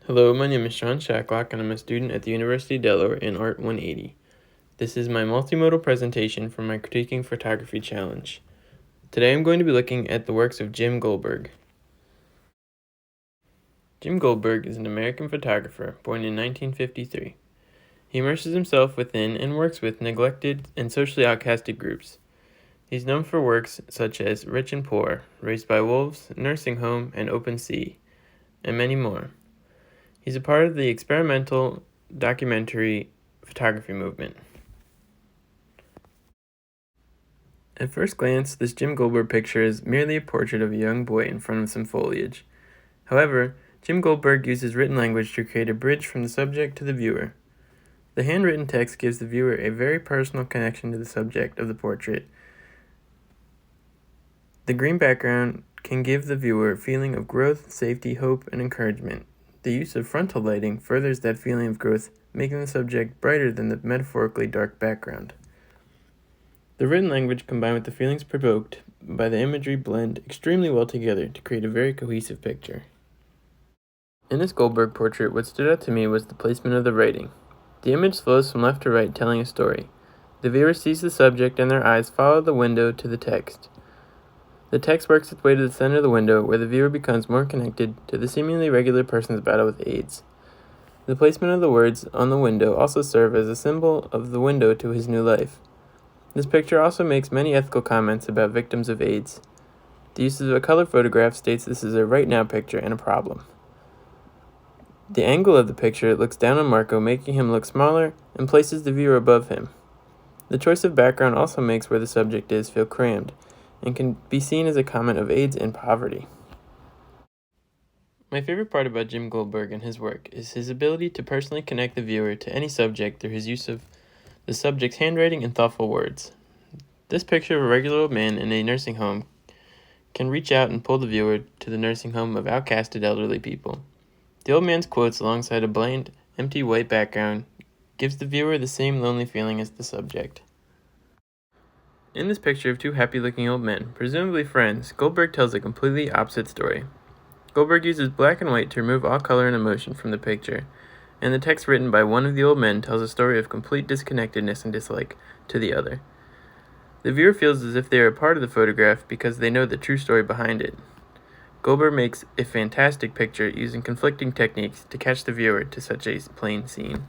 Hello, my name is Sean Shacklock, and I'm a student at the University of Delaware in Art 180. This is my multimodal presentation for my Critiquing Photography Challenge. Today I'm going to be looking at the works of Jim Goldberg. Jim Goldberg is an American photographer born in 1953. He immerses himself within and works with neglected and socially outcasted groups. He's known for works such as Rich and Poor, Raised by Wolves, Nursing Home, and Open Sea, and many more. He's a part of the experimental documentary photography movement. At first glance, this Jim Goldberg picture is merely a portrait of a young boy in front of some foliage. However, Jim Goldberg uses written language to create a bridge from the subject to the viewer. The handwritten text gives the viewer a very personal connection to the subject of the portrait. The green background can give the viewer a feeling of growth, safety, hope, and encouragement. The use of frontal lighting furthers that feeling of growth, making the subject brighter than the metaphorically dark background. The written language combined with the feelings provoked by the imagery blend extremely well together to create a very cohesive picture. In this Goldberg portrait, what stood out to me was the placement of the writing. The image flows from left to right, telling a story. The viewer sees the subject and their eyes follow the window to the text. The text works its way to the center of the window, where the viewer becomes more connected to the seemingly regular person's battle with AIDS. The placement of the words on the window also serve as a symbol of the window to his new life. This picture also makes many ethical comments about victims of AIDS. The use of a color photograph states this is a right now picture and a problem. The angle of the picture looks down on Marco, making him look smaller, and places the viewer above him. The choice of background also makes where the subject is feel crammed, and can be seen as a comment of AIDS and poverty. My favorite part about Jim Goldberg and his work is his ability to personally connect the viewer to any subject through his use of the subject's handwriting and thoughtful words. This picture of a regular old man in a nursing home can reach out and pull the viewer to the nursing home of outcasted elderly people. The old man's quotes alongside a bland, empty white background gives the viewer the same lonely feeling as the subject. In this picture of two happy-looking old men, presumably friends, Goldberg tells a completely opposite story. Goldberg uses black and white to remove all color and emotion from the picture, and the text written by one of the old men tells a story of complete disconnectedness and dislike to the other. The viewer feels as if they are a part of the photograph because they know the true story behind it. Goldberg makes a fantastic picture using conflicting techniques to catch the viewer to such a plain scene.